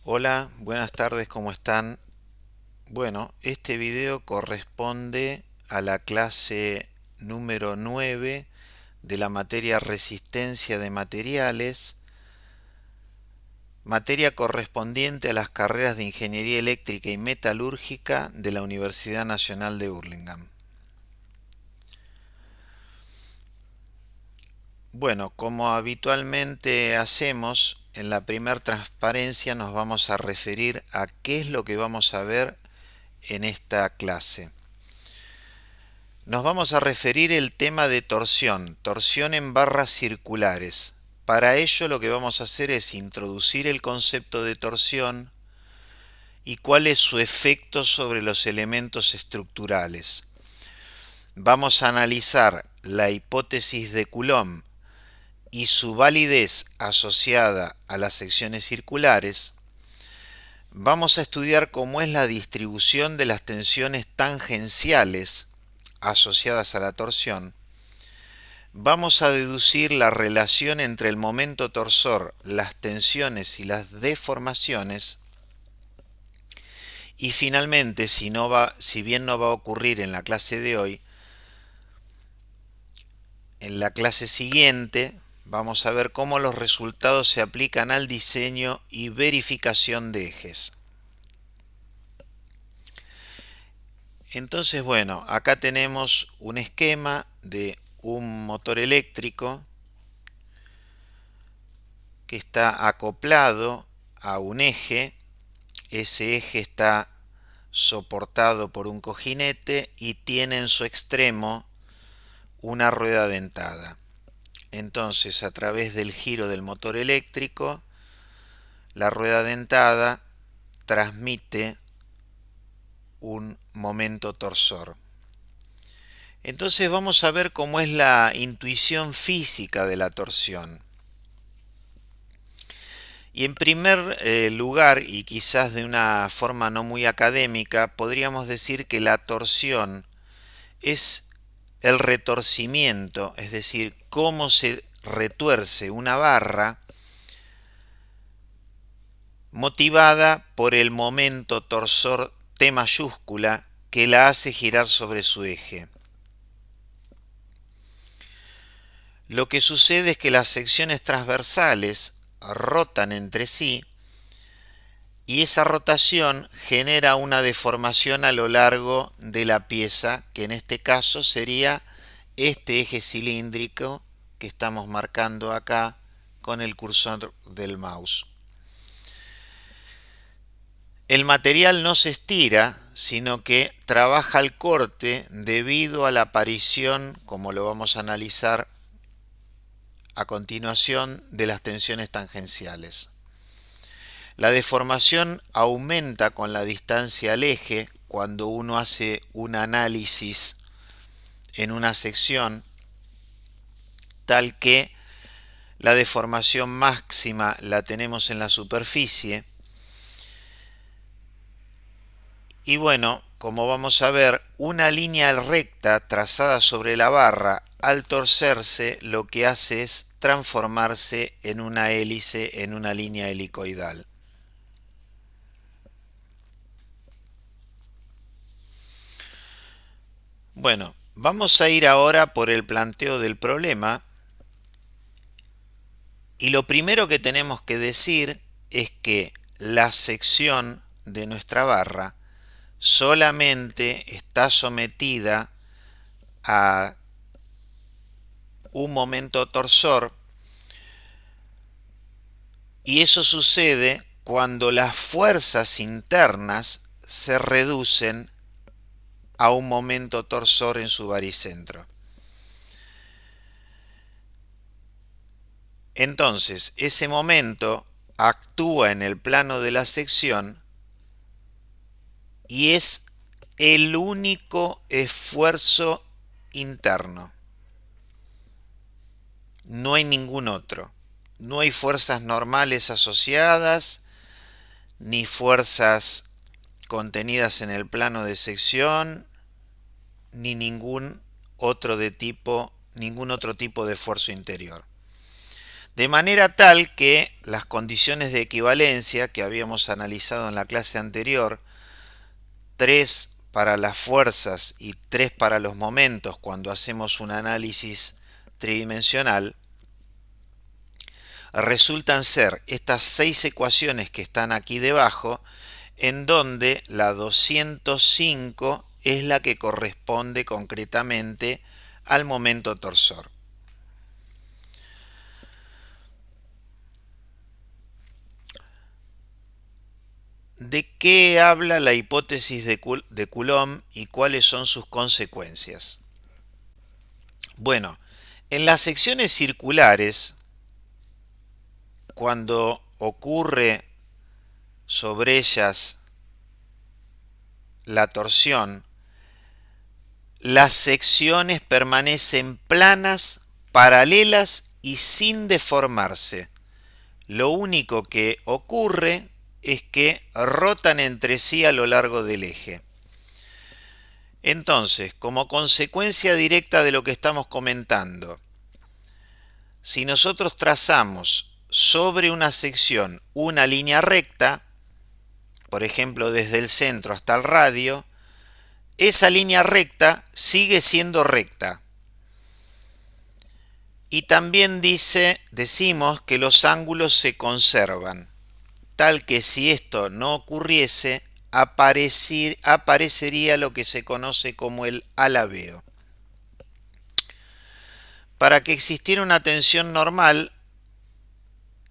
Hola, buenas tardes, ¿cómo están? Bueno, este video corresponde a la clase número 9 de la materia Resistencia de Materiales, materia correspondiente a las carreras de Ingeniería Eléctrica y Metalúrgica de la Universidad Nacional de Hurlingham. Bueno, como habitualmente hacemos, en la primera transparencia nos vamos a referir a qué es lo que vamos a ver en esta clase. Nos vamos a referir el tema de torsión, torsión en barras circulares. Para ello lo que vamos a hacer es introducir el concepto de torsión y cuál es su efecto sobre los elementos estructurales. Vamos a analizar la hipótesis de Coulomb y su validez asociada a las secciones circulares. Vamos a estudiar cómo es la distribución de las tensiones tangenciales asociadas a la torsión. Vamos a deducir la relación entre el momento torsor, las tensiones y las deformaciones. Y finalmente, si bien no va a ocurrir en la clase de hoy, en la clase siguiente vamos a ver cómo los resultados se aplican al diseño y verificación de ejes. Entonces, bueno, acá tenemos un esquema de un motor eléctrico que está acoplado a un eje. Ese eje está soportado por un cojinete y tiene en su extremo una rueda dentada. Entonces, a través del giro del motor eléctrico, la rueda dentada transmite un momento torsor. Entonces vamos a ver cómo es la intuición física de la torsión. Y en primer lugar, y quizás de una forma no muy académica, podríamos decir que la torsión es el retorcimiento, es decir, cómo se retuerce una barra motivada por el momento torsor T mayúscula que la hace girar sobre su eje. Lo que sucede es que las secciones transversales rotan entre sí y esa rotación genera una deformación a lo largo de la pieza, que en este caso sería este eje cilíndrico que estamos marcando acá con el cursor del mouse. El material no se estira, sino que trabaja al corte debido a la aparición, como lo vamos a analizar a continuación, de las tensiones tangenciales. La deformación aumenta con la distancia al eje cuando uno hace un análisis en una sección, tal que la deformación máxima la tenemos en la superficie. Y bueno, como vamos a ver, una línea recta trazada sobre la barra al torcerse lo que hace es transformarse en una hélice, en una línea helicoidal. Bueno, vamos a ir ahora por el planteo del problema. Y lo primero que tenemos que decir es que la sección de nuestra barra solamente está sometida a un momento torsor, y eso sucede cuando las fuerzas internas se reducen a un momento torsor en su baricentro. Entonces, ese momento actúa en el plano de la sección y es el único esfuerzo interno. No hay ningún otro. No hay fuerzas normales asociadas, ni fuerzas contenidas en el plano de sección, ni ningún otro tipo de esfuerzo interior. De manera tal que las condiciones de equivalencia que habíamos analizado en la clase anterior, 3 para las fuerzas y 3 para los momentos cuando hacemos un análisis tridimensional, resultan ser estas 6 ecuaciones que están aquí debajo, en donde la 205 es la que corresponde concretamente al momento torsor. ¿De qué habla la hipótesis de Coulomb y cuáles son sus consecuencias? Bueno, en las secciones circulares, cuando ocurre sobre ellas la torsión, las secciones permanecen planas, paralelas y sin deformarse. Lo único que ocurre es que rotan entre sí a lo largo del eje. Entonces, como consecuencia directa de lo que estamos comentando, si nosotros trazamos sobre una sección una línea recta, por ejemplo desde el centro hasta el radio, esa línea recta sigue siendo recta. Y también decimos que los ángulos se conservan, tal que si esto no ocurriese, aparecería lo que se conoce como el alabeo. Para que existiera una tensión normal,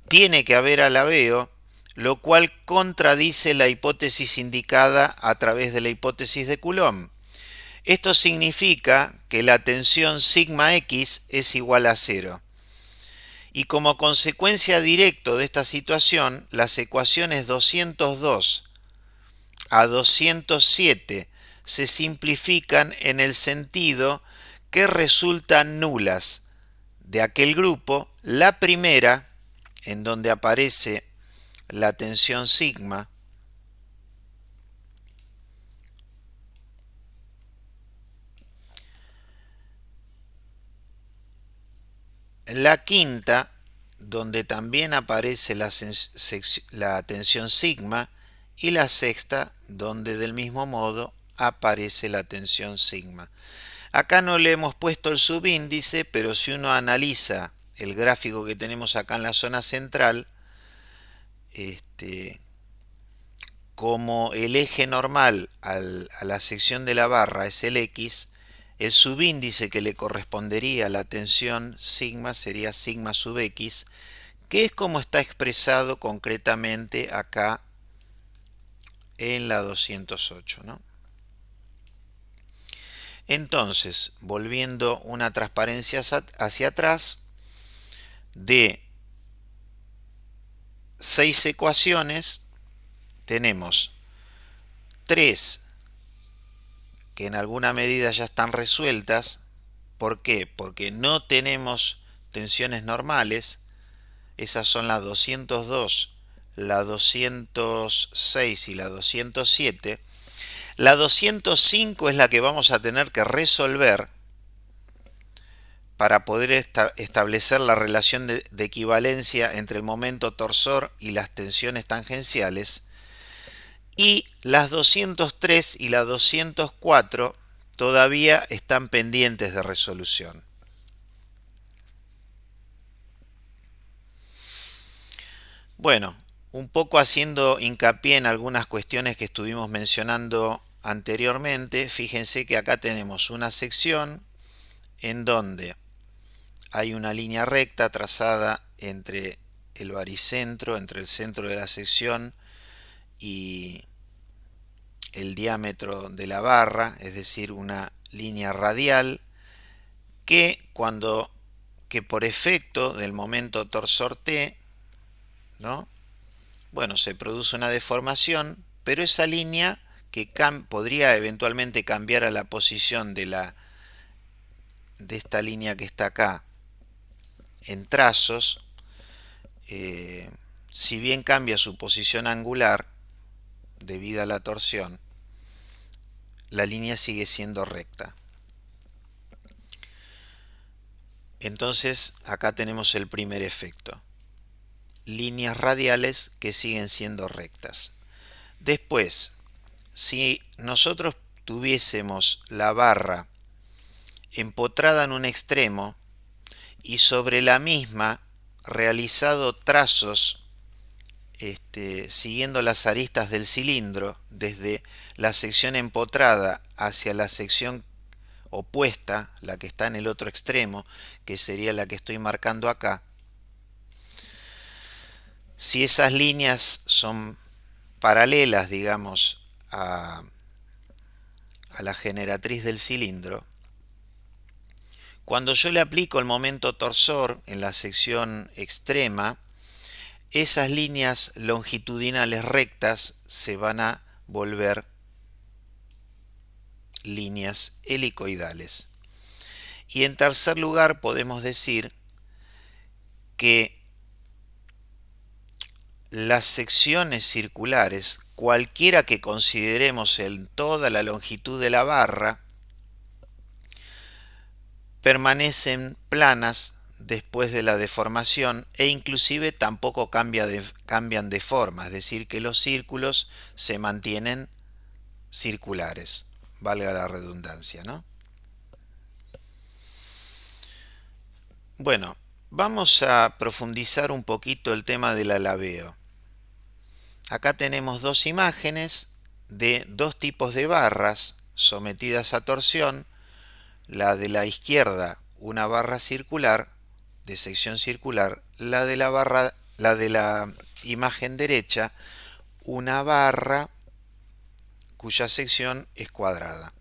tiene que haber alabeo, lo cual contradice la hipótesis indicada a través de la hipótesis de Coulomb. Esto significa que la tensión sigma x es igual a 0. Y como consecuencia directa de esta situación, las ecuaciones 202 a 207 se simplifican en el sentido que resultan nulas. De aquel grupo, la primera, en donde aparece la tensión sigma, la quinta, donde también aparece la tensión sigma, y la sexta, donde del mismo modo aparece la tensión sigma. Acá no le hemos puesto el subíndice, pero si uno analiza el gráfico que tenemos acá en la zona central, como el eje normal a la sección de la barra es el X, el subíndice que le correspondería a la tensión sigma sería sigma sub X, que es como está expresado concretamente acá en la 208, ¿no? Entonces, volviendo una transparencia hacia atrás, de 6 ecuaciones, tenemos 3 que en alguna medida ya están resueltas. ¿Por qué? Porque no tenemos tensiones normales. Esas son la 202, la 206 y la 207. La 205 es la que vamos a tener que resolver para poder establecer la relación de equivalencia entre el momento torsor y las tensiones tangenciales. Y las 203 y la 204 todavía están pendientes de resolución. Bueno, un poco haciendo hincapié en algunas cuestiones que estuvimos mencionando anteriormente, fíjense que acá tenemos una sección en donde hay una línea recta trazada entre el baricentro, entre el centro de la sección y el diámetro de la barra, es decir, una línea radial que por efecto del momento torsor T, ¿no? Bueno, se produce una deformación, pero esa línea que podría eventualmente cambiar a la posición de esta línea que está acá en trazos, si bien cambia su posición angular debido a la torsión, la línea sigue siendo recta. Entonces acá tenemos el primer efecto. Líneas radiales que siguen siendo rectas. Después, si nosotros tuviésemos la barra empotrada en un extremo y sobre la misma realizado trazos siguiendo las aristas del cilindro desde la sección empotrada hacia la sección opuesta, la que está en el otro extremo, que sería la que estoy marcando acá, si esas líneas son paralelas, digamos, a la generatriz del cilindro, cuando yo le aplico el momento torsor en la sección extrema, esas líneas longitudinales rectas se van a volver líneas helicoidales. Y en tercer lugar podemos decir que las secciones circulares, cualquiera que consideremos en toda la longitud de la barra, permanecen planas después de la deformación e inclusive tampoco cambian de forma, es decir, que los círculos se mantienen circulares, valga la redundancia, ¿no? Bueno, vamos a profundizar un poquito el tema del alabeo. Acá tenemos dos imágenes de dos tipos de barras sometidas a torsión. La de la izquierda, una barra circular, de sección circular. La de la imagen derecha, una barra cuya sección es cuadrada.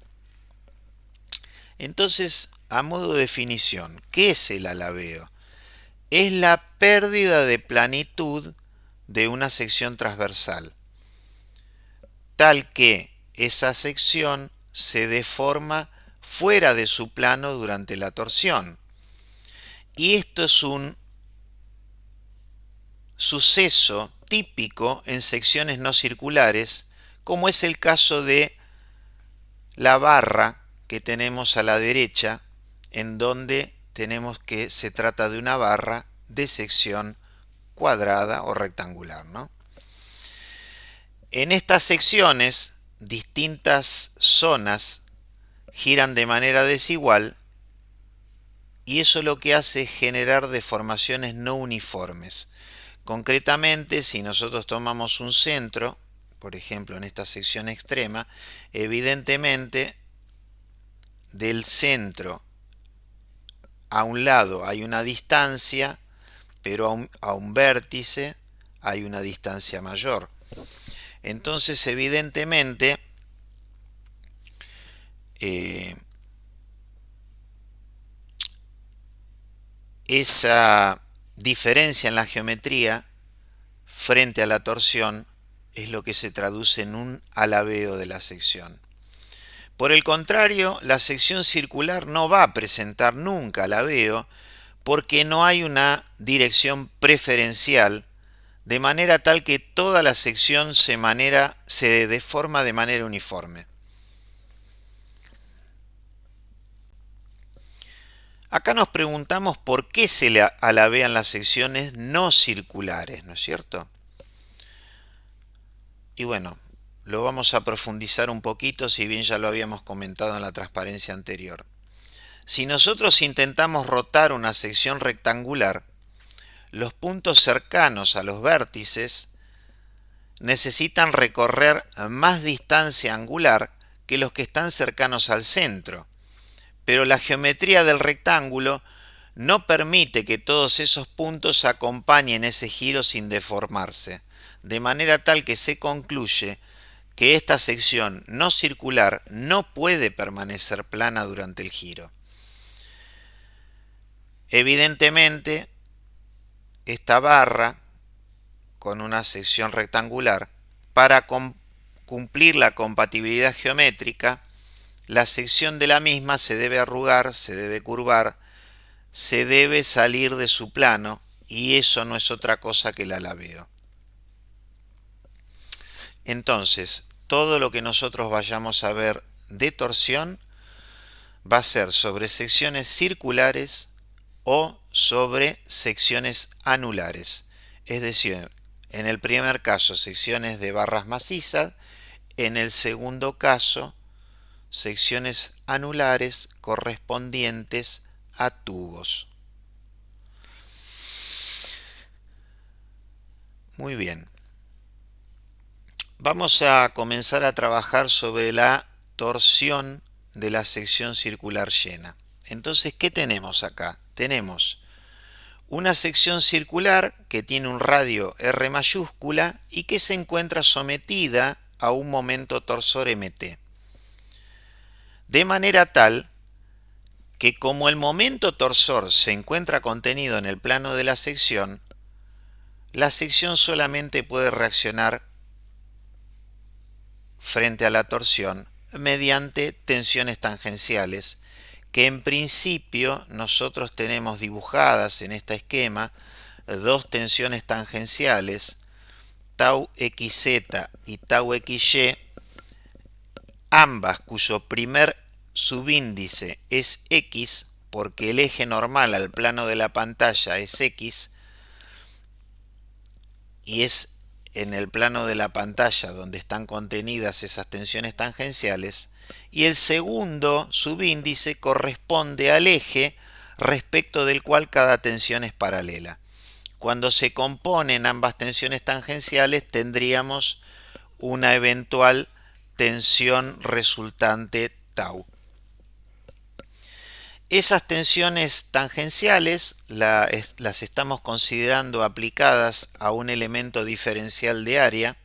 Entonces, a modo de definición, ¿qué es el alabeo? Es la pérdida de planitud de una sección transversal, tal que esa sección se deforma fuera de su plano durante la torsión. Y esto es un suceso típico en secciones no circulares, como es el caso de la barra que tenemos a la derecha, en donde tenemos que se trata de una barra de sección cuadrada o rectangular, ¿no? En estas secciones, distintas zonas giran de manera desigual y eso lo que hace es generar deformaciones no uniformes. Concretamente, si nosotros tomamos un centro, por ejemplo en esta sección extrema, evidentemente del centro a un lado hay una distancia, pero a un vértice hay una distancia mayor. Entonces, evidentemente, esa diferencia en la geometría frente a la torsión es lo que se traduce en un alabeo de la sección. Por el contrario, la sección circular no va a presentar nunca alabeo porque no hay una dirección preferencial, de manera tal que toda la sección se deforma de manera uniforme. Acá nos preguntamos por qué se le alabean las secciones no circulares, ¿no es cierto? Y bueno, lo vamos a profundizar un poquito, si bien ya lo habíamos comentado en la transparencia anterior. Si nosotros intentamos rotar una sección rectangular, los puntos cercanos a los vértices necesitan recorrer más distancia angular que los que están cercanos al centro, pero la geometría del rectángulo no permite que todos esos puntos acompañen ese giro sin deformarse, de manera tal que se concluye que esta sección no circular no puede permanecer plana durante el giro. Evidentemente, esta barra con una sección rectangular, para cumplir la compatibilidad geométrica, la sección de la misma se debe arrugar, se debe curvar, se debe salir de su plano, y eso no es otra cosa que el alabeo. Entonces, todo lo que nosotros vayamos a ver de torsión va a ser sobre secciones circulares o sobre secciones anulares. Es decir, en el primer caso secciones de barras macizas, en el segundo caso secciones anulares correspondientes a tubos. Muy bien. Vamos a comenzar a trabajar sobre la torsión de la sección circular llena. Entonces, ¿qué tenemos acá? Tenemos una sección circular que tiene un radio R mayúscula y que se encuentra sometida a un momento torsor MT. De manera tal que como el momento torsor se encuentra contenido en el plano de la sección solamente puede reaccionar frente a la torsión mediante tensiones tangenciales que en principio nosotros tenemos dibujadas en este esquema dos tensiones tangenciales, tau xz y tau xy, ambas cuyo primer subíndice es x, porque el eje normal al plano de la pantalla es x, y es en el plano de la pantalla donde están contenidas esas tensiones tangenciales, y el segundo subíndice corresponde al eje respecto del cual cada tensión es paralela. Cuando se componen ambas tensiones tangenciales tendríamos una eventual tensión resultante tau. Esas tensiones tangenciales las estamos considerando aplicadas a un elemento diferencial de área,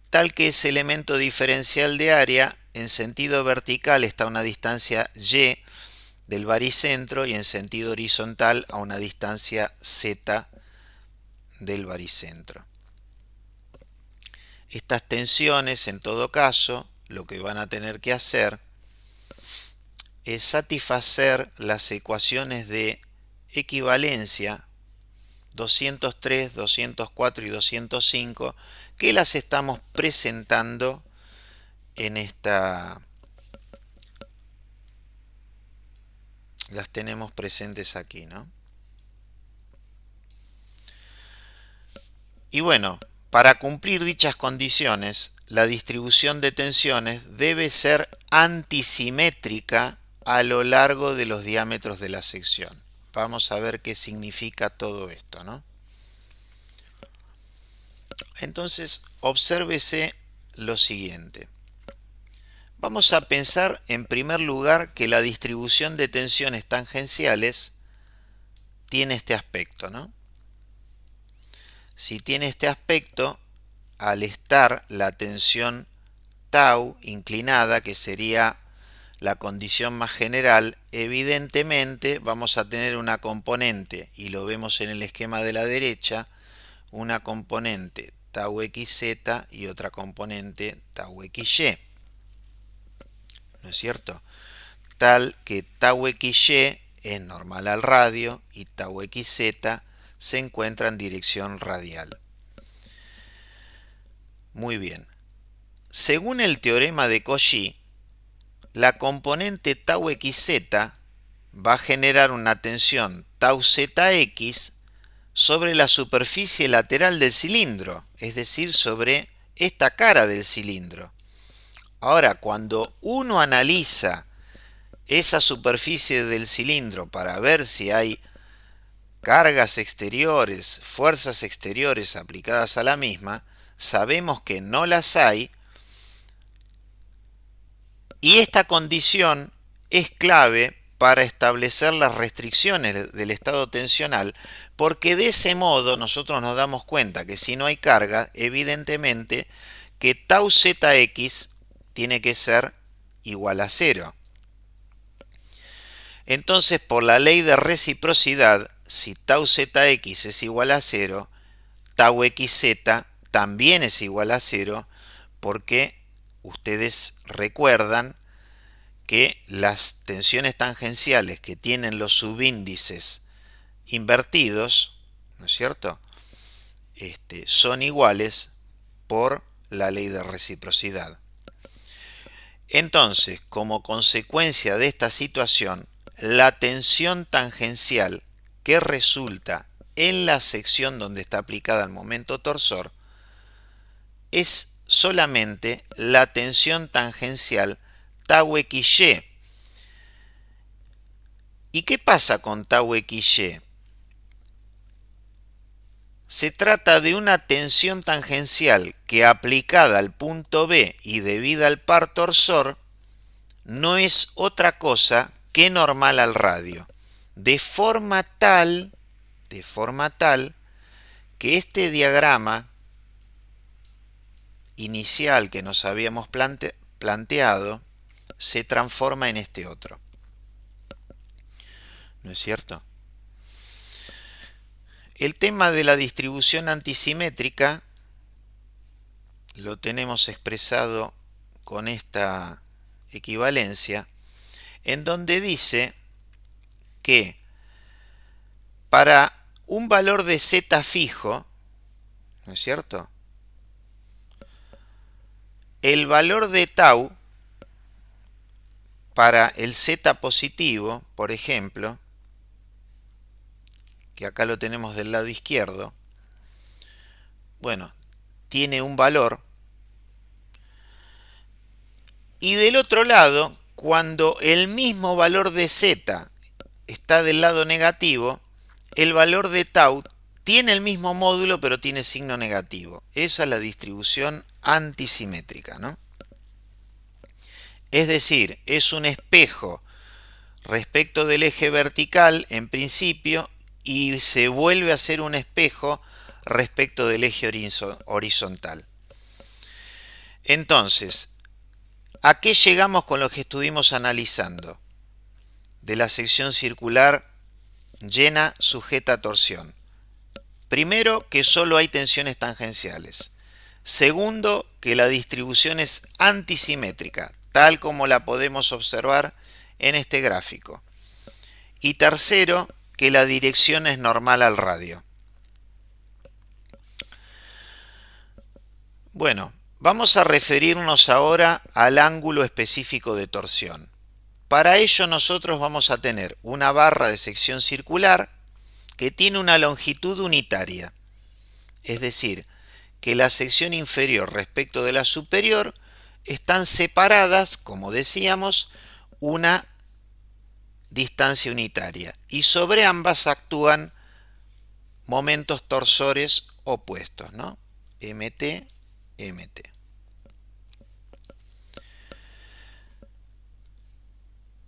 tal que ese elemento diferencial de área en sentido vertical está a una distancia y del baricentro y en sentido horizontal a una distancia z del baricentro. Estas tensiones, en todo caso, lo que van a tener que hacer es satisfacer las ecuaciones de equivalencia 203, 204 y 205 que las estamos presentando en las tenemos presentes aquí, ¿no? Y bueno, para cumplir dichas condiciones, la distribución de tensiones debe ser antisimétrica a lo largo de los diámetros de la sección. Vamos a ver qué significa todo esto, ¿no? Entonces, obsérvese lo siguiente. Vamos a pensar en primer lugar que la distribución de tensiones tangenciales tiene este aspecto, ¿no? Si tiene este aspecto, al estar la tensión tau inclinada, que sería la condición más general, evidentemente vamos a tener una componente, y lo vemos en el esquema de la derecha, una componente tau xz y otra componente tau xy. ¿No es cierto? Tal que tau xy es normal al radio y tau xz se encuentra en dirección radial. Muy bien. Según el teorema de Cauchy, la componente tau xz va a generar una tensión tau zx sobre la superficie lateral del cilindro, es decir, sobre esta cara del cilindro. Ahora, cuando uno analiza esa superficie del cilindro para ver si hay cargas exteriores, fuerzas exteriores aplicadas a la misma, sabemos que no las hay, y esta condición es clave para establecer las restricciones del estado tensional, porque de ese modo nosotros nos damos cuenta que si no hay carga, evidentemente que tau zx tiene que ser igual a 0. Entonces, por la ley de reciprocidad, si tau zx es igual a 0, tau xz también es igual a 0, porque ustedes recuerdan que las tensiones tangenciales que tienen los subíndices invertidos, ¿no es cierto?, son iguales por la ley de reciprocidad. Entonces, como consecuencia de esta situación, la tensión tangencial que resulta en la sección donde está aplicada el momento torsor es solamente la tensión tangencial tau xy. ¿Y qué pasa con tau xy? Se trata de una tensión tangencial que aplicada al punto B y debida al par torsor no es otra cosa que normal al radio, de forma tal que este diagrama inicial que nos habíamos planteado se transforma en este otro. ¿No es cierto? El tema de la distribución antisimétrica lo tenemos expresado con esta equivalencia, en donde dice que para un valor de z fijo, ¿no es cierto?, el valor de tau para el z positivo, por ejemplo, que acá lo tenemos del lado izquierdo, bueno, tiene un valor. Y del otro lado, cuando el mismo valor de z está del lado negativo, el valor de tau tiene el mismo módulo, pero tiene signo negativo. Esa es la distribución antisimétrica, ¿no? Es decir, es un espejo respecto del eje vertical en principio y se vuelve a ser un espejo respecto del eje horizontal. Entonces, ¿a qué llegamos con lo que estuvimos analizando? De la sección circular llena sujeta a torsión. Primero, que solo hay tensiones tangenciales. Segundo, que la distribución es antisimétrica, tal como la podemos observar en este gráfico. Y tercero, que la dirección es normal al radio. Bueno, vamos a referirnos ahora al ángulo específico de torsión. Para ello nosotros vamos a tener una barra de sección circular que tiene una longitud unitaria, es decir, que la sección inferior respecto de la superior están separadas, como decíamos, una distancia unitaria y sobre ambas actúan momentos torsores opuestos, ¿no? MT, MT.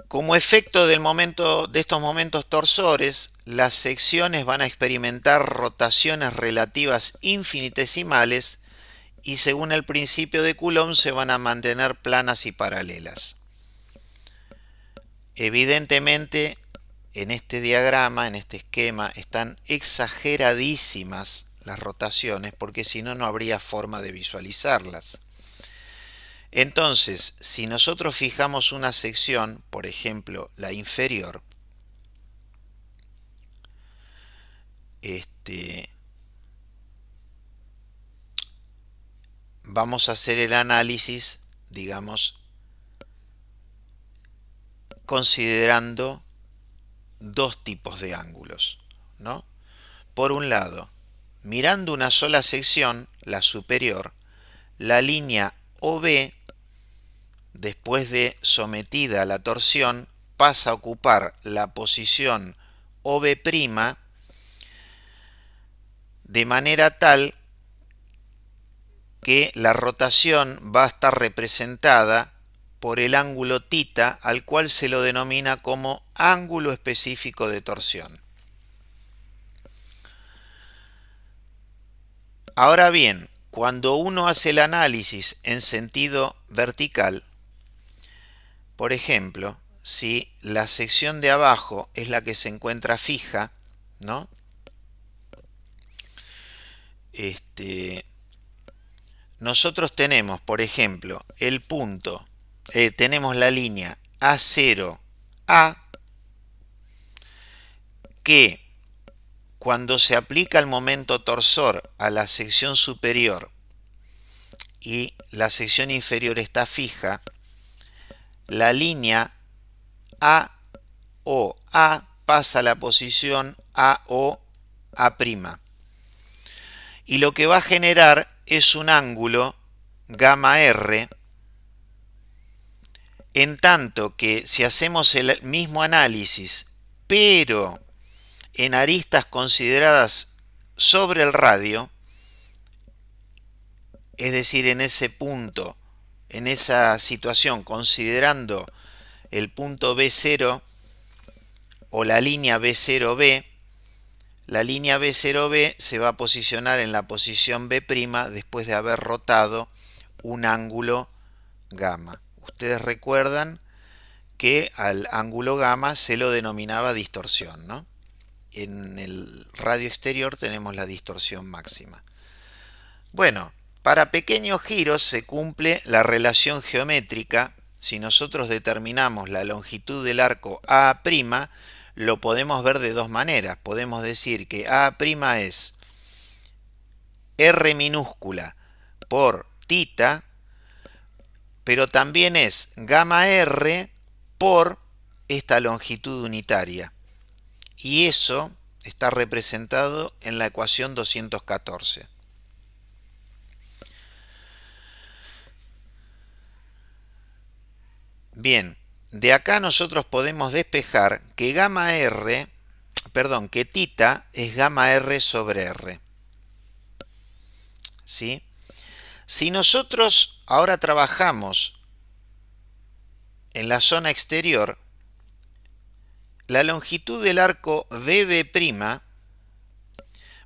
Como efecto de estos momentos torsores, las secciones van a experimentar rotaciones relativas infinitesimales y según el principio de Coulomb se van a mantener planas y paralelas. Evidentemente, en este diagrama, en este esquema, están exageradísimas las rotaciones porque si no, no habría forma de visualizarlas. Entonces, si nosotros fijamos una sección, por ejemplo, la inferior, vamos a hacer el análisis, digamos, considerando dos tipos de ángulos, ¿no? Por un lado, mirando una sola sección, la superior, la línea OB, después de sometida a la torsión, pasa a ocupar la posición OB', de manera tal que la rotación va a estar representada por el ángulo θ, al cual se lo denomina como ángulo específico de torsión. Ahora bien, cuando uno hace el análisis en sentido vertical, por ejemplo, si la sección de abajo es la que se encuentra fija, ¿no? Nosotros tenemos, por ejemplo, el punto, tenemos la línea A0A, que cuando se aplica el momento torsor a la sección superior y la sección inferior está fija, la línea AOA pasa a la posición AOA'. Y lo que va a generar es un ángulo gamma R, en tanto que si hacemos el mismo análisis, pero en aristas consideradas sobre el radio, es decir, en ese punto, en esa situación, considerando el punto B0 o la línea B0B, la línea B0B se va a posicionar en la posición B' después de haber rotado un ángulo gamma. Ustedes recuerdan que al ángulo gamma se lo denominaba distorsión, ¿no? En el radio exterior tenemos la distorsión máxima. Bueno, para pequeños giros se cumple la relación geométrica. Si nosotros determinamos la longitud del arco A', lo podemos ver de dos maneras. Podemos decir que A' es R minúscula por tita, pero también es gamma R por esta longitud unitaria. Y eso está representado en la ecuación 214. Bien, de acá nosotros podemos despejar que que tita es gamma R sobre R. ¿Sí? Si nosotros ahora trabajamos en la zona exterior, la longitud del arco DB'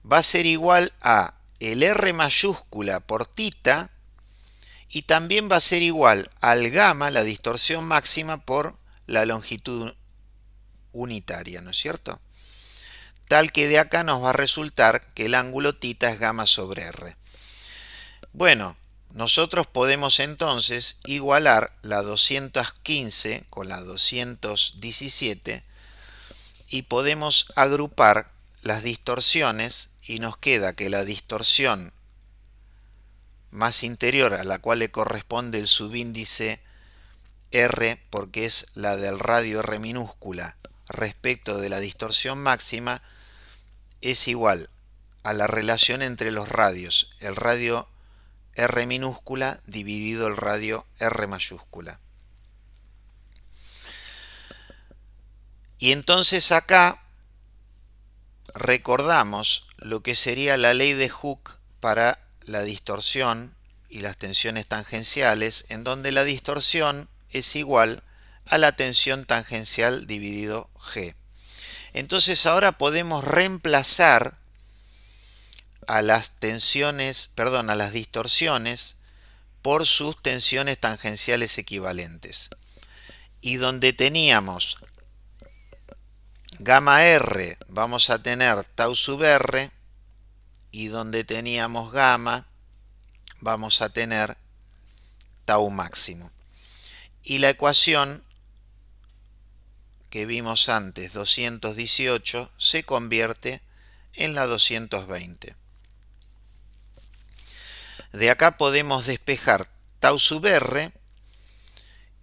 va a ser igual a el R mayúscula por tita, y también va a ser igual al gamma, la distorsión máxima, por la longitud unitaria, ¿no es cierto? Tal que de acá nos va a resultar que el ángulo tita es gamma sobre R. Bueno, nosotros podemos entonces igualar la 215 con la 217 y podemos agrupar las distorsiones, y nos queda que la distorsión más interior, a la cual le corresponde el subíndice R, porque es la del radio R minúscula respecto de la distorsión máxima, es igual a la relación entre los radios, el radio R minúscula dividido el radio R mayúscula. Y entonces acá recordamos lo que sería la ley de Hooke para la distorsión y las tensiones tangenciales, en donde la distorsión es igual a la tensión tangencial dividido G. Entonces ahora podemos reemplazar a las distorsiones por sus tensiones tangenciales equivalentes. Y donde teníamos gamma R, vamos a tener tau sub R, y donde teníamos gamma, vamos a tener tau máximo. Y la ecuación que vimos antes, 218, se convierte en la 220. De acá podemos despejar tau sub R,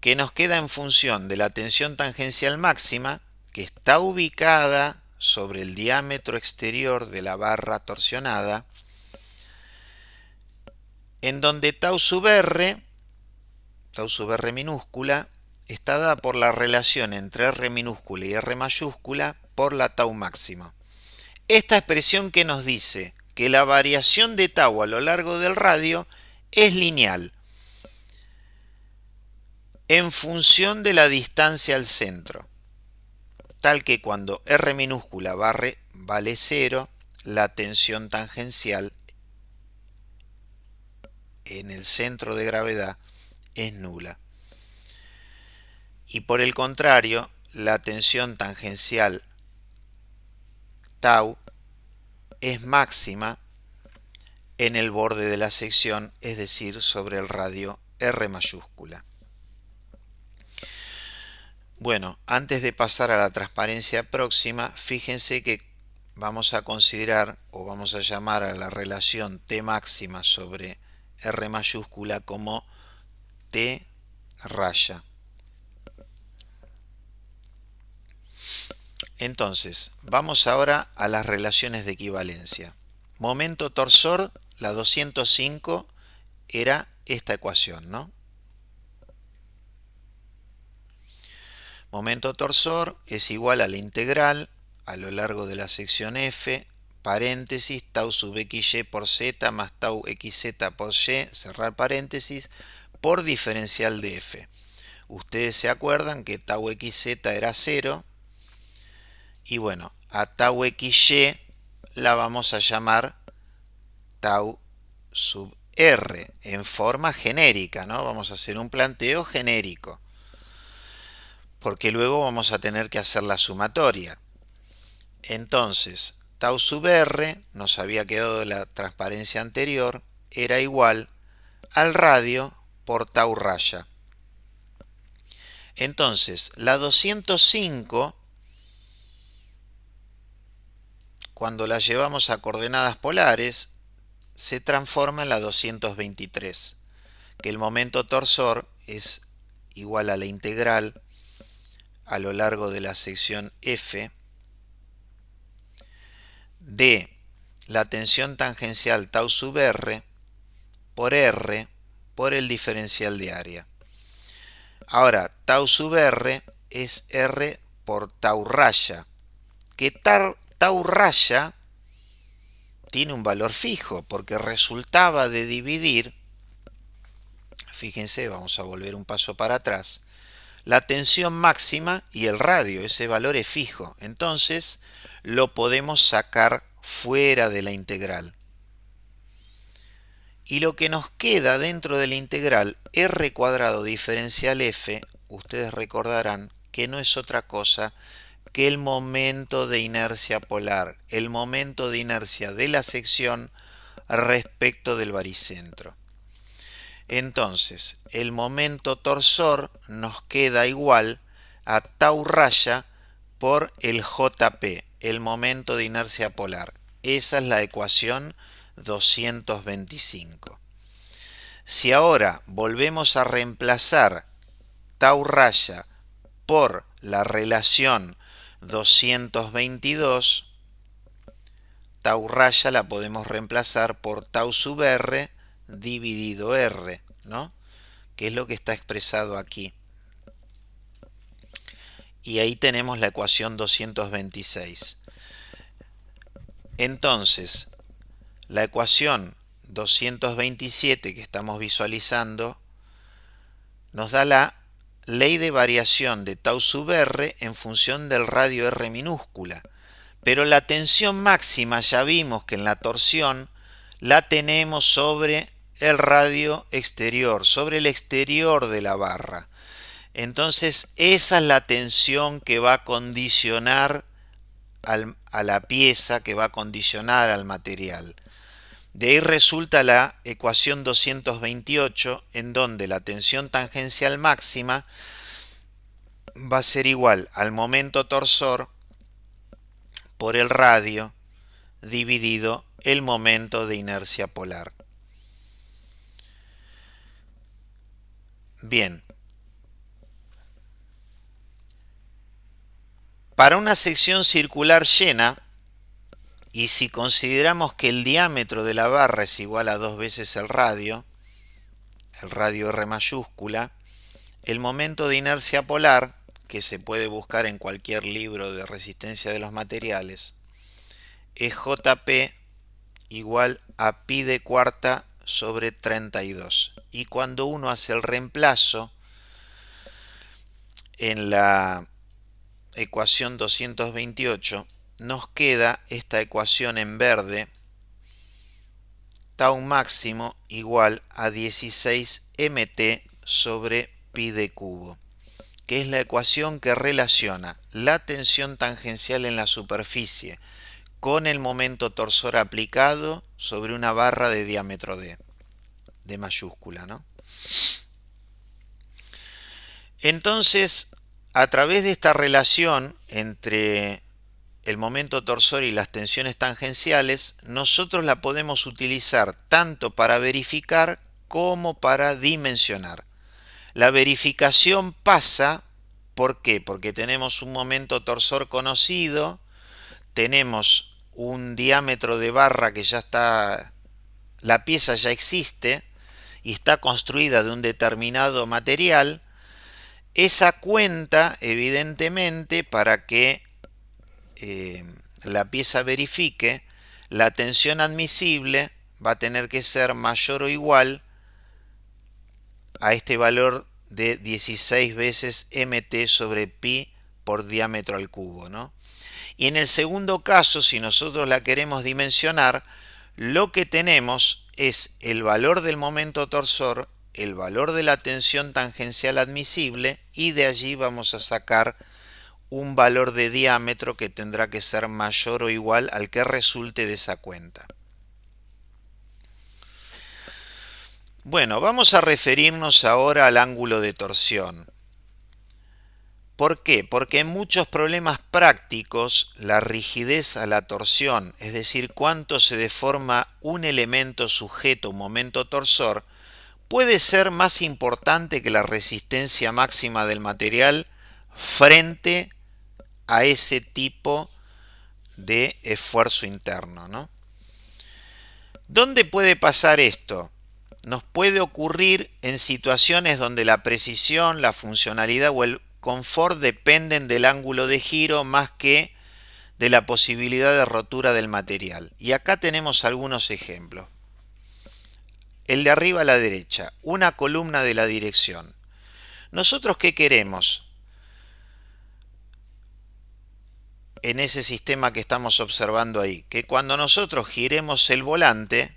que nos queda en función de la tensión tangencial máxima, que está ubicada sobre el diámetro exterior de la barra torsionada, en donde tau sub R minúscula, está dada por la relación entre R minúscula y R mayúscula por la tau máxima. Esta expresión que nos dice que la variación de tau a lo largo del radio es lineal en función de la distancia al centro, tal que cuando R minúscula vale 0, la tensión tangencial en el centro de gravedad es nula. Y por el contrario, la tensión tangencial tau es máxima en el borde de la sección, es decir, sobre el radio R mayúscula. Bueno, antes de pasar a la transparencia próxima, fíjense que vamos a considerar o vamos a llamar a la relación T máxima sobre R mayúscula como T raya. Entonces, vamos ahora a las relaciones de equivalencia. Momento torsor, la 205 era esta ecuación, ¿no? Momento torsor es igual a la integral a lo largo de la sección f, paréntesis, tau sub xy por z más tau xz por y, cerrar paréntesis, por diferencial de f. Ustedes se acuerdan que tau xz era 0 y bueno, a tau xy la vamos a llamar tau sub r en forma genérica, ¿no? Vamos a hacer un planteo genérico, porque luego vamos a tener que hacer la sumatoria. Entonces, tau sub r, nos había quedado de la transparencia anterior, era igual al radio por tau raya. Entonces, la 205, cuando la llevamos a coordenadas polares, se transforma en la 223, que el momento torsor es igual a la integral a lo largo de la sección f de la tensión tangencial tau sub r por el diferencial de área. Ahora, tau sub r es r por tau raya, que tau raya tiene un valor fijo porque resultaba de dividir, fíjense, vamos a volver un paso para atrás, la tensión máxima y el radio, ese valor es fijo, entonces lo podemos sacar fuera de la integral. Y lo que nos queda dentro de la integral r cuadrado diferencial f, ustedes recordarán que no es otra cosa que el momento de inercia polar, el momento de inercia de la sección respecto del baricentro. Entonces, el momento torsor nos queda igual a tau raya por el JP, el momento de inercia polar. Esa es la ecuación 225. Si ahora volvemos a reemplazar tau raya por la relación 222, tau raya la podemos reemplazar por tau sub r dividido r, ¿no? Que es lo que está expresado aquí. Y ahí tenemos la ecuación 226. Entonces, la ecuación 227 que estamos visualizando nos da la ley de variación de tau sub r en función del radio r minúscula. Pero la tensión máxima ya vimos que en la torsión la tenemos sobre el radio exterior, sobre el exterior de la barra. Entonces esa es la tensión que va a condicionar a la pieza, que va a condicionar al material. De ahí resulta la ecuación 228, en donde la tensión tangencial máxima va a ser igual al momento torsor por el radio dividido el momento de inercia polar. Bien. Para una sección circular llena, y si consideramos que el diámetro de la barra es igual a 2 veces el radio R mayúscula, el momento de inercia polar, que se puede buscar en cualquier libro de resistencia de los materiales, es JP igual a pi de cuarta sobre 32. Y cuando uno hace el reemplazo en la ecuación 228, nos queda esta ecuación en verde, tau máximo igual a 16 mt sobre pi de cubo, que es la ecuación que relaciona la tensión tangencial en la superficie con el momento torsor aplicado sobre una barra de diámetro d, de mayúscula, ¿no? Entonces, a través de esta relación entre el momento torsor y las tensiones tangenciales, nosotros la podemos utilizar tanto para verificar como para dimensionar. La verificación pasa ¿Por qué? Porque tenemos un momento torsor conocido, tenemos un diámetro de barra que ya está, la pieza ya existe y está construida de un determinado material. Esa cuenta, evidentemente, para que la pieza verifique, la tensión admisible va a tener que ser mayor o igual a este valor de 16 veces mt sobre pi por diámetro al cubo, ¿no? Y en el segundo caso, si nosotros la queremos dimensionar, lo que tenemos es el valor del momento torsor, el valor de la tensión tangencial admisible, y de allí vamos a sacar un valor de diámetro que tendrá que ser mayor o igual al que resulte de esa cuenta. Bueno, vamos a referirnos ahora al ángulo de torsión. ¿Por qué? Porque en muchos problemas prácticos la rigidez a la torsión, es decir, cuánto se deforma un elemento sujeto a un momento torsor, puede ser más importante que la resistencia máxima del material frente a ese tipo de esfuerzo interno, ¿no? ¿Dónde puede pasar esto? Nos puede ocurrir en situaciones donde la precisión, la funcionalidad o el confort dependen del ángulo de giro más que de la posibilidad de rotura del material. Y acá tenemos algunos ejemplos. El de arriba a la derecha, una columna de la dirección. ¿Nosotros qué queremos en ese sistema que estamos observando ahí? Que cuando nosotros giremos el volante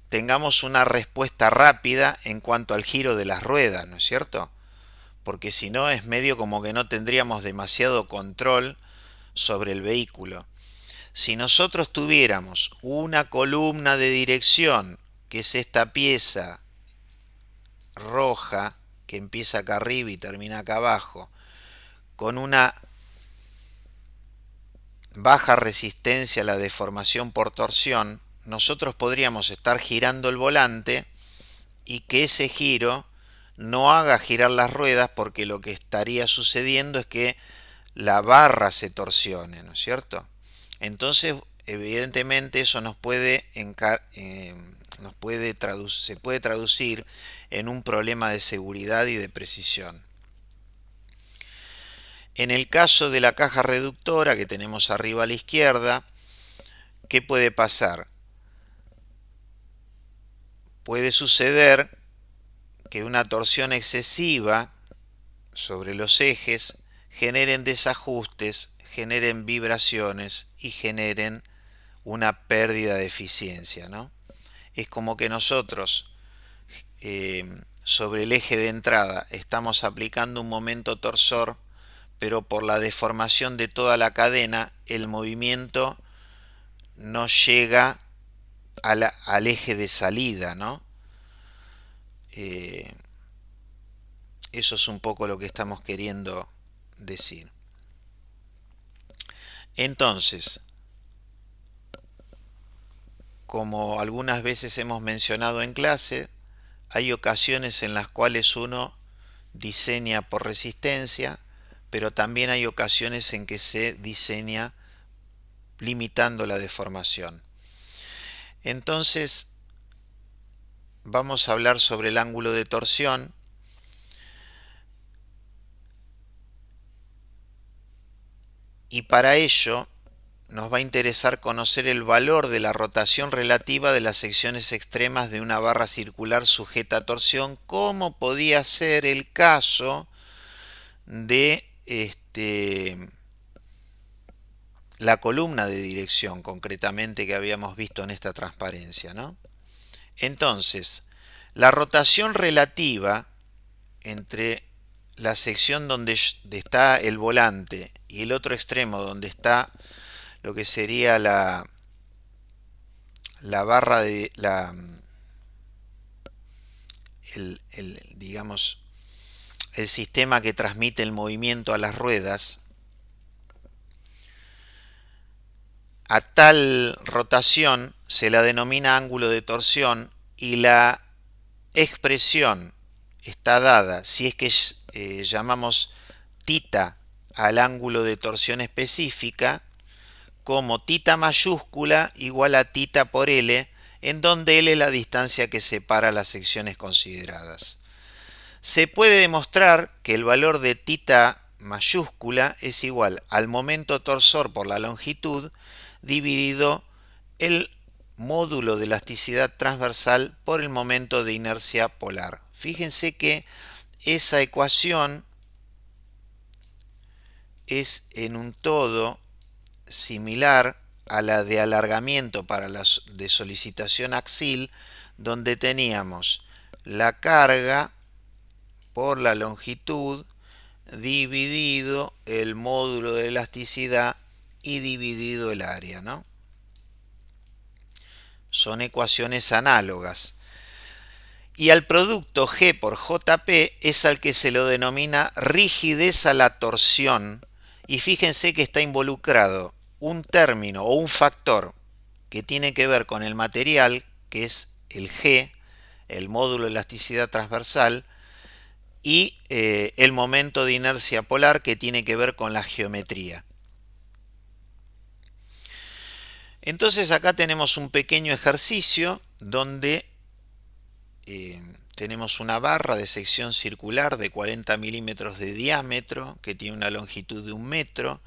tengamos una respuesta rápida en cuanto al giro de las ruedas, ¿no es cierto? Porque si no es medio como que no tendríamos demasiado control sobre el vehículo. Si nosotros tuviéramos una columna de dirección, que es esta pieza roja que empieza acá arriba y termina acá abajo, con una baja resistencia a la deformación por torsión, nosotros podríamos estar girando el volante y que ese giro no haga girar las ruedas, porque lo que estaría sucediendo es que la barra se torsione, ¿no es cierto? Entonces, evidentemente eso se puede traducir en un problema de seguridad y de precisión. En el caso de la caja reductora que tenemos arriba a la izquierda, ¿qué puede pasar? Puede suceder que una torsión excesiva sobre los ejes generen desajustes, generen vibraciones y generen una pérdida de eficiencia, ¿no? Es como que nosotros sobre el eje de entrada estamos aplicando un momento torsor, pero por la deformación de toda la cadena el movimiento no llega al eje de salida, ¿no? Eso es un poco lo que estamos queriendo decir. Entonces, como algunas veces hemos mencionado en clase, hay ocasiones en las cuales uno diseña por resistencia, pero también hay ocasiones en que se diseña limitando la deformación. Entonces, vamos a hablar sobre el ángulo de torsión. Y para ello nos va a interesar conocer el valor de la rotación relativa de las secciones extremas de una barra circular sujeta a torsión, como podía ser el caso de la columna de dirección, concretamente, que habíamos visto en esta transparencia, ¿no? Entonces, la rotación relativa entre la sección donde está el volante y el otro extremo donde está lo que sería la barra de digamos el sistema que transmite el movimiento a las ruedas, a tal rotación se la denomina ángulo de torsión, y la expresión está dada si es que llamamos tita al ángulo de torsión específica como tita mayúscula igual a tita por L, en donde L es la distancia que separa las secciones consideradas. Se puede demostrar que el valor de tita mayúscula es igual al momento torsor por la longitud dividido el módulo de elasticidad transversal por el momento de inercia polar. Fíjense que esa ecuación es en un todo similar a la de alargamiento para la de solicitación axil, donde teníamos la carga por la longitud dividido el módulo de elasticidad y dividido el área, ¿no? Son ecuaciones análogas. Y al producto G por JP es al que se lo denomina rigidez a la torsión. Y fíjense que está involucrado un término o un factor que tiene que ver con el material, que es el G, el módulo de elasticidad transversal, y el momento de inercia polar, que tiene que ver con la geometría. Entonces acá tenemos un pequeño ejercicio donde tenemos una barra de sección circular de 40 milímetros de diámetro que tiene una longitud de 1 metro,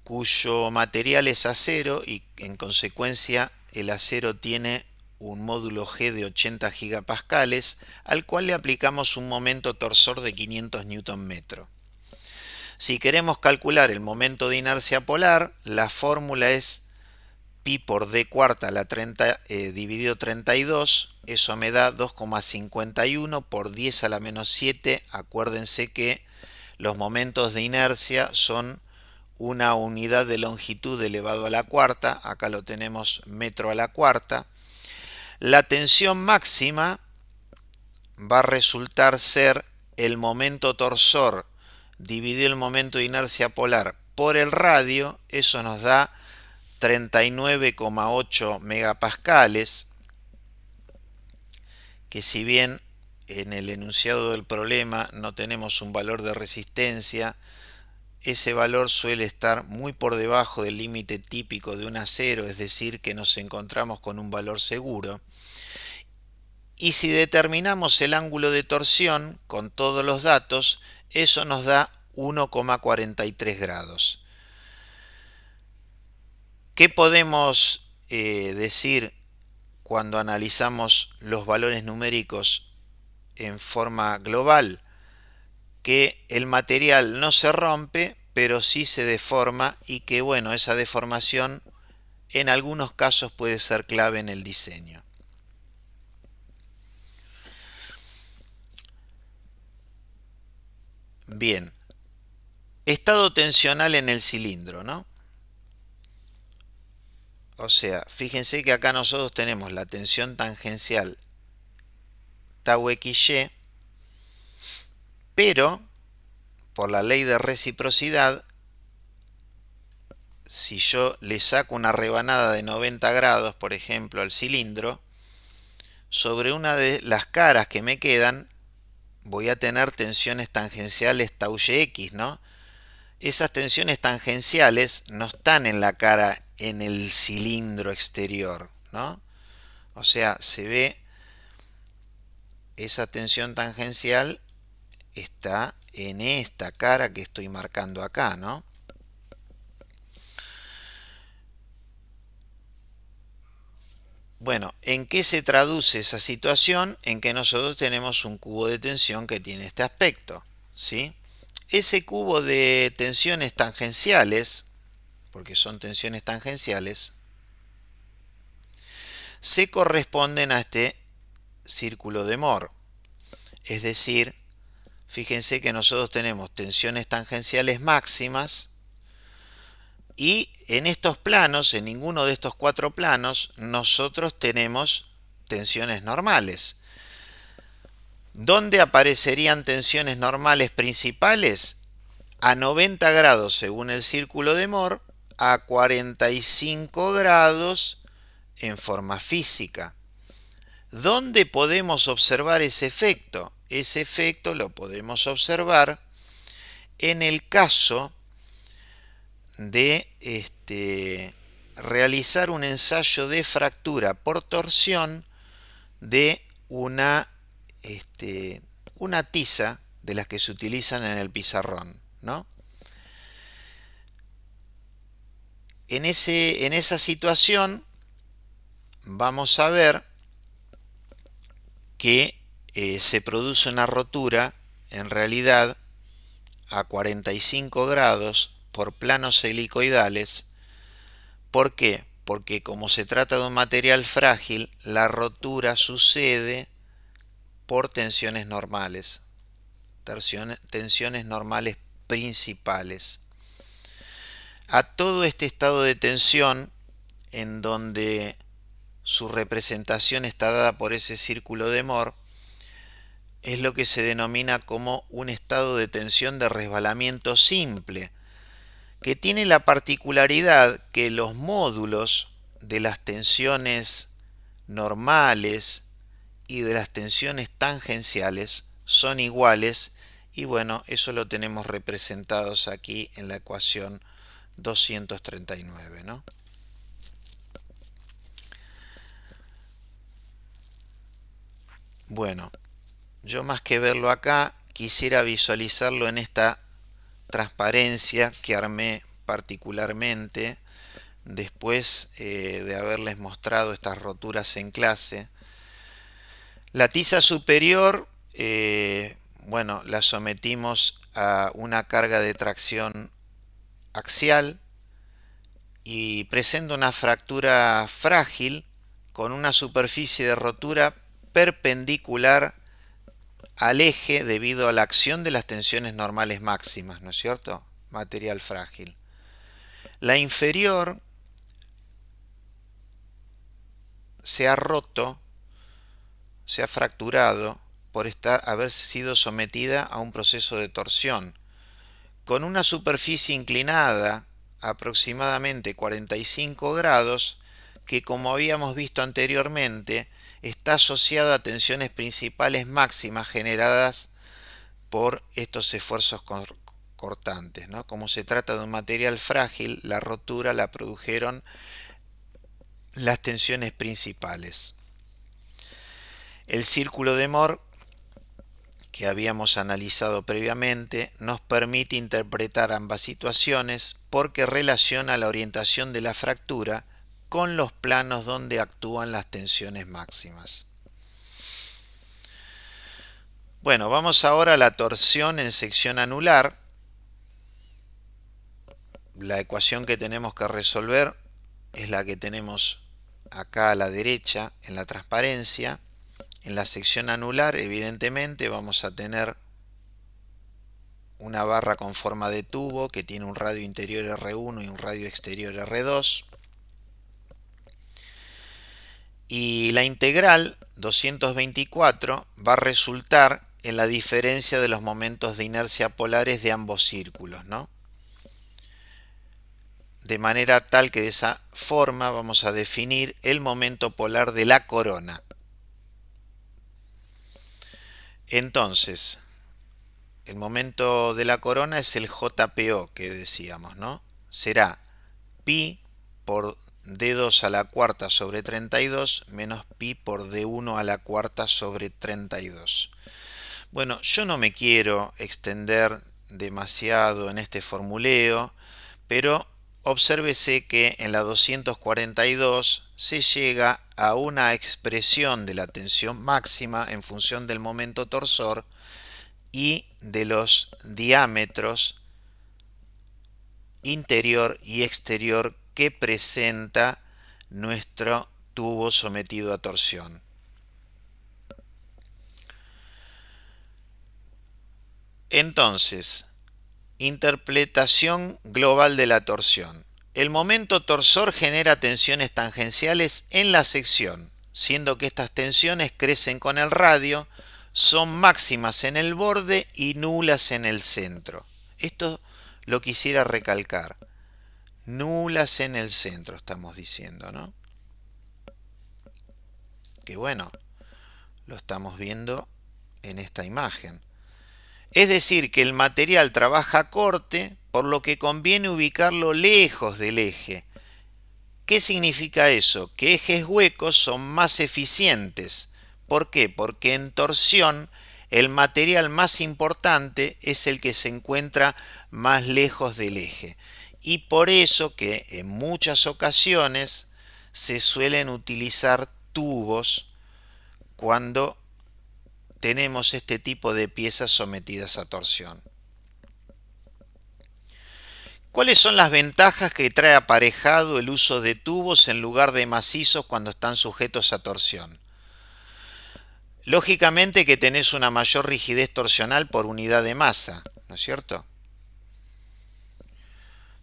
cuyo material es acero y en consecuencia el acero tiene un módulo G de 80 gigapascales, al cual le aplicamos un momento torsor de 500 Nm. Si queremos calcular el momento de inercia polar, la fórmula es pi por d cuarta a la 30 dividido 32, eso me da 2,51 por 10 a la menos 7. Acuérdense que los momentos de inercia son una unidad de longitud elevado a la cuarta, acá lo tenemos metro a la cuarta. La tensión máxima va a resultar ser el momento torsor dividido el momento de inercia polar por el radio, eso nos da 39,8 megapascales, que si bien en el enunciado del problema no tenemos un valor de resistencia, ese valor suele estar muy por debajo del límite típico de un acero, es decir, que nos encontramos con un valor seguro. Y si determinamos el ángulo de torsión con todos los datos, eso nos da 1,43 grados. ¿Qué podemos decir cuando analizamos los valores numéricos en forma global? Que el material no se rompe, pero sí se deforma, y que bueno, esa deformación en algunos casos puede ser clave en el diseño. Bien, estado tensional en el cilindro, ¿no? O sea, fíjense que acá nosotros tenemos la tensión tangencial tau XY, pero por la ley de reciprocidad, si yo le saco una rebanada de 90 grados, por ejemplo, al cilindro, sobre una de las caras que me quedan voy a tener tensiones tangenciales tau X, ¿no? Esas tensiones tangenciales no están en la cara, en el cilindro exterior, ¿no? O sea, se ve esa tensión tangencial está en esta cara que estoy marcando acá, ¿no? Bueno, ¿en qué se traduce esa situación? En que nosotros tenemos un cubo de tensión que tiene este aspecto, ¿sí? Ese cubo de tensiones tangenciales, porque son tensiones tangenciales, se corresponden a este círculo de Mohr. Es decir, fíjense que nosotros tenemos tensiones tangenciales máximas y en estos planos, en ninguno de estos 4 planos, nosotros tenemos tensiones normales. ¿Dónde aparecerían tensiones normales principales? A 90 grados según el círculo de Mohr, a 45 grados en forma física. ¿Dónde podemos observar ese efecto? Ese efecto lo podemos observar en el caso de realizar un ensayo de fractura por torsión de una tiza de las que se utilizan en el pizarrón, ¿no? En esa situación vamos a ver que se produce una rotura en realidad a 45 grados por planos helicoidales. ¿Por qué? Porque como se trata de un material frágil, la rotura sucede por tensiones normales, tensiones normales principales. A todo este estado de tensión, en donde su representación está dada por ese círculo de Mohr, es lo que se denomina como un estado de tensión de resbalamiento simple, que tiene la particularidad que los módulos de las tensiones normales y de las tensiones tangenciales son iguales, y bueno, eso lo tenemos representados aquí en la ecuación 239, ¿no? Bueno, yo más que verlo acá, quisiera visualizarlo en esta transparencia que armé particularmente después de haberles mostrado estas roturas en clase. La tiza superior, bueno, la sometimos a una carga de tracción axial y presenta una fractura frágil con una superficie de rotura perpendicular al eje debido a la acción de las tensiones normales máximas, ¿no es cierto? Material frágil. La inferior se ha roto, se ha fracturado por haber sido sometida a un proceso de torsión, con una superficie inclinada aproximadamente 45 grados, que como habíamos visto anteriormente, está asociada a tensiones principales máximas generadas por estos esfuerzos cortantes, ¿no? Como se trata de un material frágil, la rotura la produjeron las tensiones principales. El círculo de Mohr, que habíamos analizado previamente, nos permite interpretar ambas situaciones porque relaciona la orientación de la fractura con los planos donde actúan las tensiones máximas. Bueno, vamos ahora a la torsión en sección anular. La ecuación que tenemos que resolver es la que tenemos acá a la derecha en la transparencia. En la sección anular, evidentemente, vamos a tener una barra con forma de tubo que tiene un radio interior R1 y un radio exterior R2. Y la integral 224 va a resultar en la diferencia de los momentos de inercia polares de ambos círculos, ¿no? De manera tal que de esa forma vamos a definir el momento polar de la corona. Entonces, el momento de la corona es el JPO que decíamos, ¿no? Será pi por D2 a la cuarta sobre 32 menos pi por D1 a la cuarta sobre 32. Bueno, yo no me quiero extender demasiado en este formuleo, pero obsérvese que en la 242 se llega a una expresión de la tensión máxima en función del momento torsor y de los diámetros interior y exterior que presenta nuestro tubo sometido a torsión. Entonces, interpretación global de la torsión. El momento torsor genera tensiones tangenciales en la sección, siendo que estas tensiones crecen con el radio, son máximas en el borde y nulas en el centro. Esto lo quisiera recalcar. Nulas en el centro, estamos diciendo, ¿no? Que bueno, lo estamos viendo en esta imagen. Es decir, que el material trabaja a corte, por lo que conviene ubicarlo lejos del eje. ¿Qué significa eso? Que ejes huecos son más eficientes. ¿Por qué? Porque en torsión el material más importante es el que se encuentra más lejos del eje. Y por eso que en muchas ocasiones se suelen utilizar tubos cuando tenemos este tipo de piezas sometidas a torsión. ¿Cuáles son las ventajas que trae aparejado el uso de tubos en lugar de macizos cuando están sujetos a torsión? Lógicamente que tenés una mayor rigidez torsional por unidad de masa, ¿no es cierto?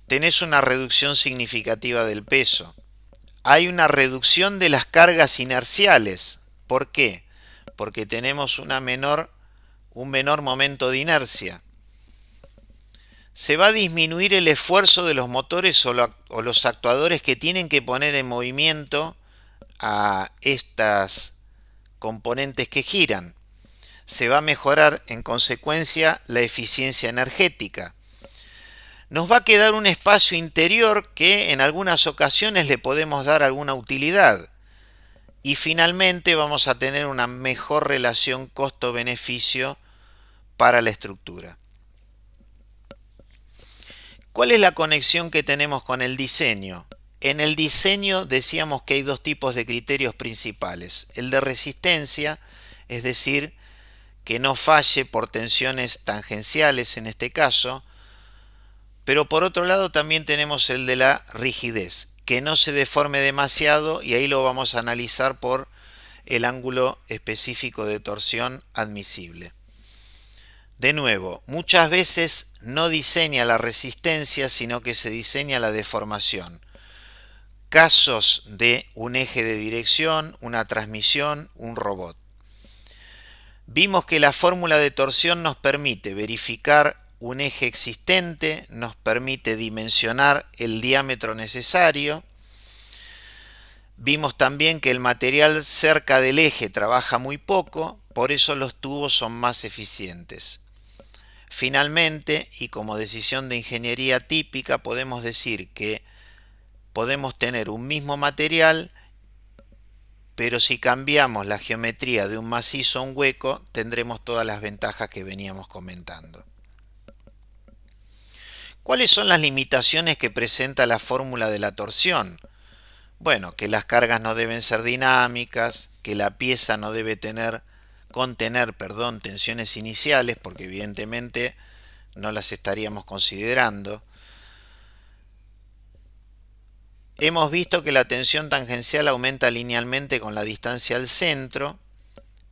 Tenés una reducción significativa del peso. Hay una reducción de las cargas inerciales. ¿Por qué? Porque tenemos un menor momento de inercia. Se va a disminuir el esfuerzo de los motores o los actuadores que tienen que poner en movimiento a estas componentes que giran. Se va a mejorar en consecuencia la eficiencia energética. Nos va a quedar un espacio interior que en algunas ocasiones le podemos dar alguna utilidad. Y finalmente vamos a tener una mejor relación costo-beneficio para la estructura. ¿Cuál es la conexión que tenemos con el diseño? En el diseño decíamos que hay dos tipos de criterios principales. El de resistencia, es decir, que no falle por tensiones tangenciales en este caso, pero por otro lado también tenemos el de la rigidez, que no se deforme demasiado y ahí lo vamos a analizar por el ángulo específico de torsión admisible. De nuevo, muchas veces no diseña la resistencia, sino que se diseña la deformación. Casos de un eje de dirección, una transmisión, un robot. Vimos que la fórmula de torsión nos permite verificar un eje existente, nos permite dimensionar el diámetro necesario. Vimos también que el material cerca del eje trabaja muy poco, por eso los tubos son más eficientes. Finalmente, y como decisión de ingeniería típica, podemos decir que podemos tener un mismo material, pero si cambiamos la geometría de un macizo a un hueco, tendremos todas las ventajas que veníamos comentando. ¿Cuáles son las limitaciones que presenta la fórmula de la torsión? Bueno, que las cargas no deben ser dinámicas, que la pieza no debe contener tensiones iniciales, porque evidentemente no las estaríamos considerando. Hemos visto que la tensión tangencial aumenta linealmente con la distancia al centro,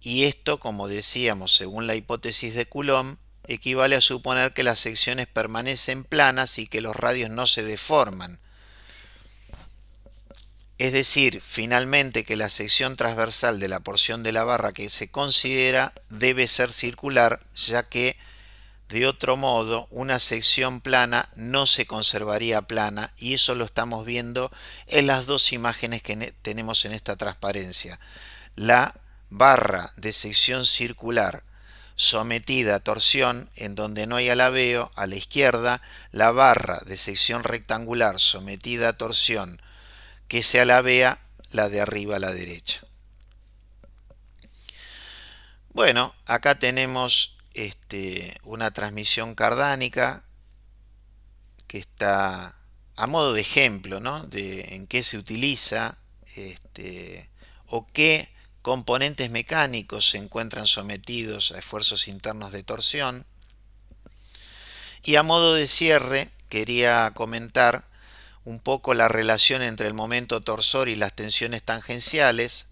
y esto, como decíamos, según la hipótesis de Coulomb, equivale a suponer que las secciones permanecen planas y que los radios no se deforman. Es decir, finalmente que la sección transversal de la porción de la barra que se considera debe ser circular, ya que de otro modo una sección plana no se conservaría plana, y eso lo estamos viendo en las dos imágenes que tenemos en esta transparencia. La barra de sección circular sometida a torsión, en donde no hay alabeo, a la izquierda, la barra de sección rectangular sometida a torsión que se alabea, la de arriba a la derecha. Bueno, acá tenemos una transmisión cardánica que está a modo de ejemplo, ¿no? De en qué se utiliza o qué componentes mecánicos se encuentran sometidos a esfuerzos internos de torsión. Y a modo de cierre, quería comentar un poco la relación entre el momento torsor y las tensiones tangenciales.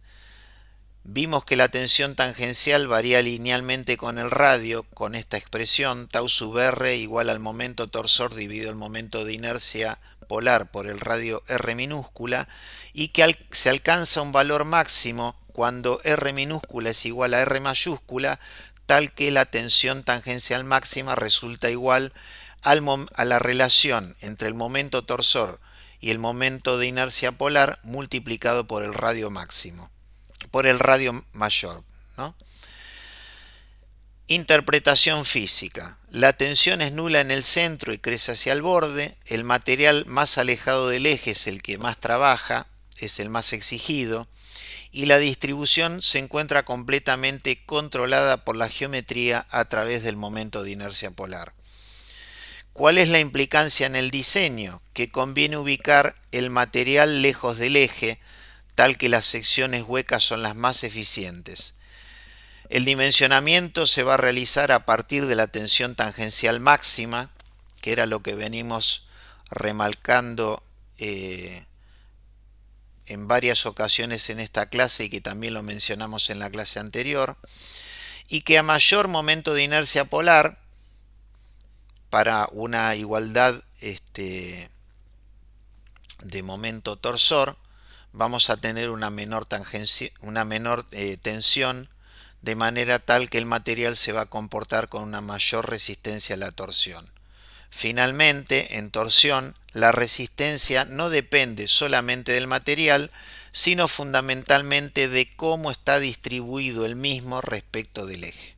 Vimos que la tensión tangencial varía linealmente con el radio, con esta expresión tau sub r igual al momento torsor dividido el momento de inercia polar por el radio r minúscula, y que se alcanza un valor máximo cuando r minúscula es igual a r mayúscula, tal que la tensión tangencial máxima resulta igual a la relación entre el momento torsor y el momento de inercia polar multiplicado por el radio máximo, por el radio mayor, ¿no? Interpretación física. La tensión es nula en el centro y crece hacia el borde. El material más alejado del eje es el que más trabaja, es el más exigido. Y la distribución se encuentra completamente controlada por la geometría a través del momento de inercia polar. ¿Cuál es la implicancia en el diseño? Que conviene ubicar el material lejos del eje, tal que las secciones huecas son las más eficientes. El dimensionamiento se va a realizar a partir de la tensión tangencial máxima, que era lo que venimos remarcando en varias ocasiones en esta clase y que también lo mencionamos en la clase anterior, y que a mayor momento de inercia polar, para una igualdad de momento torsor, vamos a tener una menor tensión, de manera tal que el material se va a comportar con una mayor resistencia a la torsión. Finalmente, en torsión, la resistencia no depende solamente del material, sino fundamentalmente de cómo está distribuido el mismo respecto del eje.